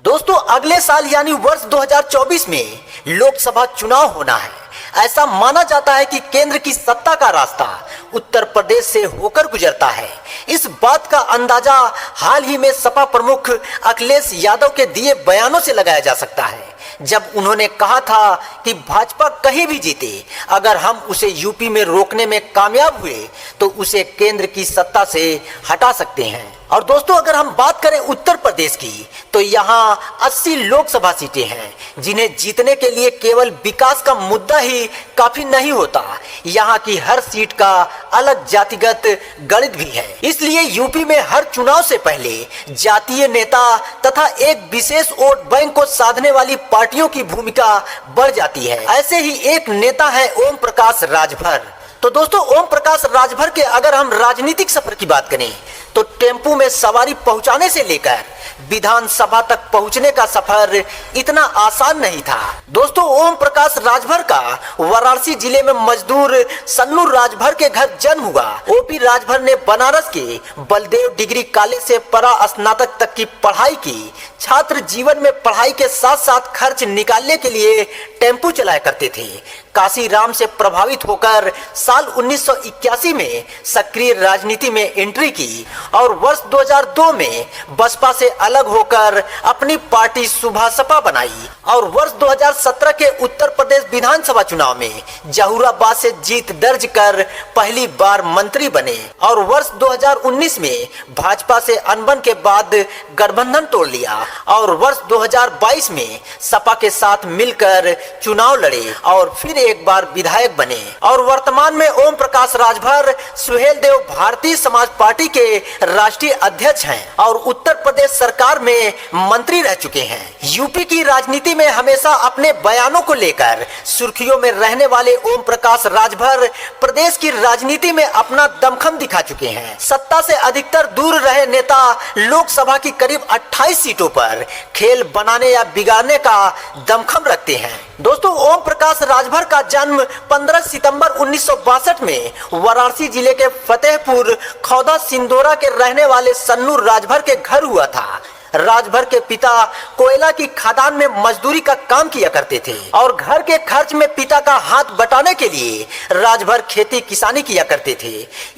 दोस्तों अगले साल यानी वर्ष 2024 में लोकसभा चुनाव होना है। ऐसा माना जाता है कि केंद्र की सत्ता का रास्ता उत्तर प्रदेश से होकर गुजरता है। इस बात का अंदाजा हाल ही में सपा प्रमुख अखिलेश यादव के दिए बयानों से लगाया जा सकता है, जब उन्होंने कहा था कि भाजपा कहीं भी जीते, अगर हम उसे यूपी में रोकने में कामयाब हुए तो उसे केंद्र की सत्ता से हटा सकते हैं। और दोस्तों अगर हम बात करें उत्तर प्रदेश की, तो यहाँ 80 लोकसभा सीटें हैं, जिन्हें जीतने के लिए केवल विकास का मुद्दा ही काफी नहीं होता। यहाँ की हर सीट का अलग जातिगत गणित भी है। इसलिए यूपी में हर चुनाव से पहले जातीय नेता तथा एक विशेष वोट बैंक को साधने वाली पार्टियों की भूमिका बढ़ जाती है। ऐसे ही एक नेता है ओम प्रकाश राजभर। तो दोस्तों ओम प्रकाश राजभर के अगर हम राजनीतिक सफर की बात करें, तो टेम्पू में सवारी पहुंचाने से लेकर विधानसभा तक पहुंचने का सफर इतना आसान नहीं था। दोस्तों ओम प्रकाश राजभर का वाराणसी जिले में मजदूर सन्नू राजभर के घर जन्म हुआ। ओपी राजभर ने बनारस के बलदेव डिग्री कॉलेज से परा स्नातक तक की पढ़ाई की। छात्र जीवन में पढ़ाई के साथ साथ खर्च निकालने के लिए टेम्पू चलाया करते थे। काशी राम से प्रभावित होकर साल 1981 में सक्रिय राजनीति में एंट्री की और वर्ष 2002 में बसपा से अलग होकर अपनी पार्टी सुभासपा बनाई और वर्ष 2017 के उत्तर प्रदेश विधानसभा चुनाव में जहूराबाद से जीत दर्ज कर पहली बार मंत्री बने और वर्ष 2019 में भाजपा से अनबन के बाद गठबंधन तोड़ लिया और वर्ष 2022 में सपा के साथ मिलकर चुनाव लड़े और फिर एक बार विधायक बने और वर्तमान में ओम प्रकाश राजभर सुहेल देव भारतीय समाज पार्टी के राष्ट्रीय अध्यक्ष हैं और उत्तर प्रदेश सरकार में मंत्री रह चुके हैं। यूपी की राजनीति में हमेशा अपने बयानों को लेकर सुर्खियों में रहने वाले ओम प्रकाश राजभर प्रदेश की राजनीति में अपना दमखम दिखा चुके हैं। सत्ता से अधिकतर दूर रहे नेता लोकसभा की करीब 28 सीटों पर खेल बनाने या बिगाड़ने का दमखम रखते हैं। दोस्तों ओम प्रकाश राजभर का जन्म 15 सितंबर 1962 में वाराणसी जिले के फतेहपुर खौदा सिंदोरा के रहने वाले सन्नू राजभर के घर हुआ था। राजभर के पिता कोयला की खदान में मजदूरी का काम किया करते थे और घर के खर्च में पिता का हाथ बटाने के लिए राजभर खेती किसानी किया करते थे।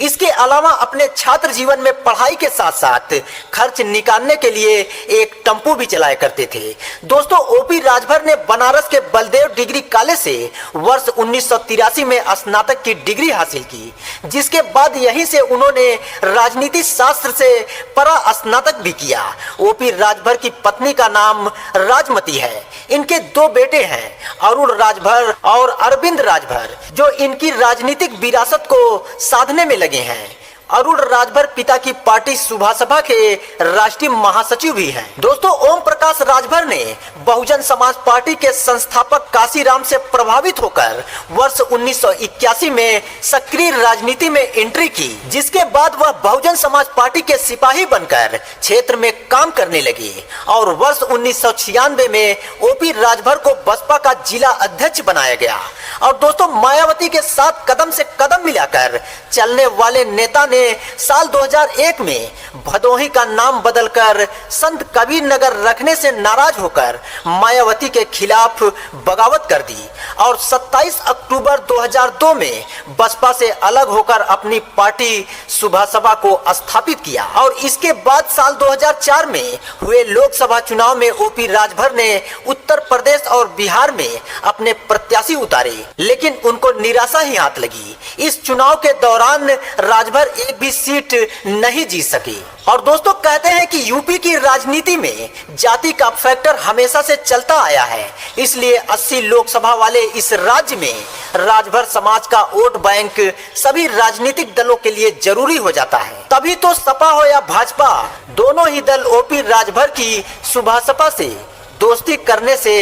इसके अलावा अपने छात्र जीवन में पढ़ाई के साथ साथ खर्च निकालने के लिए एक टेम्पू भी चलाया करते थे। दोस्तों ओपी राजभर ने बनारस के बलदेव डिग्री कॉलेज से वर्ष 1983 में स्नातक की डिग्री हासिल की, जिसके बाद यहीं से उन्होंने राजनीति शास्त्र से परा स्नातक भी किया। ओपी राजभर की पत्नी का नाम राजमती है। इनके दो बेटे हैं, अरुण राजभर और अरविंद राजभर, जो इनकी राजनीतिक विरासत को साधने में लगे हैं। अरुण राजभर पिता की पार्टी सुभासपा के राष्ट्रीय महासचिव भी हैं। दोस्तों ओम प्रकाश राजभर ने बहुजन समाज पार्टी के संस्थापक काशीराम से प्रभावित होकर वर्ष 1981 में सक्रिय राजनीति में एंट्री की, जिसके बाद वह बहुजन समाज पार्टी के सिपाही बनकर क्षेत्र में काम करने लगे और वर्ष 1996 में ओपी राजभर को बसपा का जिला अध्यक्ष बनाया गया। और दोस्तों मायावती के साथ कदम से कदम मिलाकर चलने वाले नेता ने साल 2001 में भदोही का नाम बदलकर संत कबीर नगर रखने से नाराज होकर मायावती के खिलाफ बगावत कर दी और 27 अक्टूबर 2002 में बसपा से अलग होकर अपनी पार्टी सुभासपा को स्थापित किया और इसके बाद साल 2004 में हुए लोकसभा चुनाव में ओपी राजभर ने उत्तर प्रदेश और बिहार में अपने प्रत्याशी उतारे, लेकिन उनको निराशा ही हाथ लगी। इस चुनाव के दौरान राजभर एक भी सीट नहीं जीत सके। और दोस्तों कहते हैं कि यूपी की राजनीति में जाति का फैक्टर हमेशा से चलता आया है, इसलिए 80 लोकसभा वाले इस राज्य में राजभर समाज का वोट बैंक सभी राजनीतिक दलों के लिए जरूरी हो जाता है। तभी तो सपा हो या भाजपा, दोनों ही दल ओपी राजभर की सुभासपा से दोस्ती करने से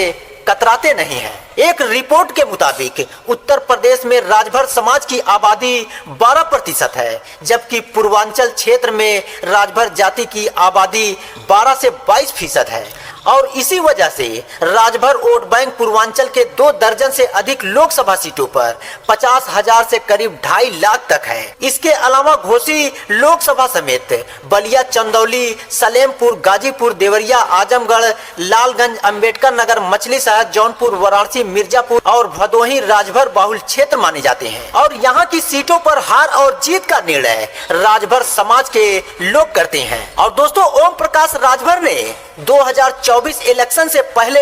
कतराते नहीं हैं। एक रिपोर्ट के मुताबिक उत्तर प्रदेश में राजभर समाज की आबादी 12% है, जबकि पूर्वांचल क्षेत्र में राजभर जाति की आबादी 12 से 22% है। और इसी वजह से राजभर वोट बैंक पूर्वांचल के 2 दर्जन से अधिक लोकसभा सीटों पर 50,000 से करीब 2.5 लाख तक है। इसके अलावा घोसी लोकसभा समेत बलिया, चंदौली, सलेमपुर, गाजीपुर, देवरिया, आजमगढ़, लालगंज, अंबेडकर नगर, मछली शहर, जौनपुर, वाराणसी, मिर्जापुर और भदोही राजभर बाहुल क्षेत्र माने जाते हैं और यहाँ की सीटों पर हार और जीत का निर्णय राजभर समाज के लोग करते हैं। और दोस्तों, ओम प्रकाश राजभर ने 2024 इलेक्शन से पहले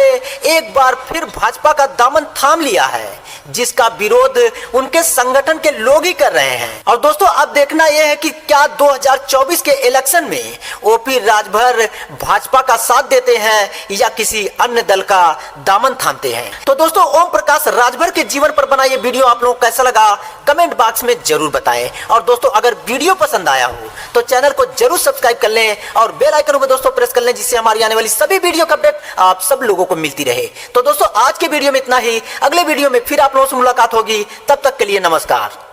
एक बार फिर भाजपा का दामन थाम लिया है, जिसका विरोध उनके संगठन के लोग ही कर रहे हैं। और दोस्तों, अब देखना यह है कि क्या 2024 के इलेक्शन में ओपी राजभर भाजपा का साथ देते हैं या किसी अन्य दल का दामन थामते हैं। तो दोस्तों, ओम प्रकाश राजभर के जीवन पर बना ये वीडियो आप लोगों को कैसा लगा कमेंट बॉक्स में जरूर बताएं। और दोस्तों, अगर वीडियो पसंद आया हो तो चैनल को जरूर सब्सक्राइब कर लें और बेल आइकन को दोस्तों प्रेस कर लें, जिससे हमारी आने वाली सभी वीडियो का अपडेट आप सब लोगों को मिलती रहे। तो दोस्तों, आज के वीडियो में इतना ही। अगले वीडियो में फिर आप लोगों से मुलाकात होगी। तब तक के लिए नमस्कार।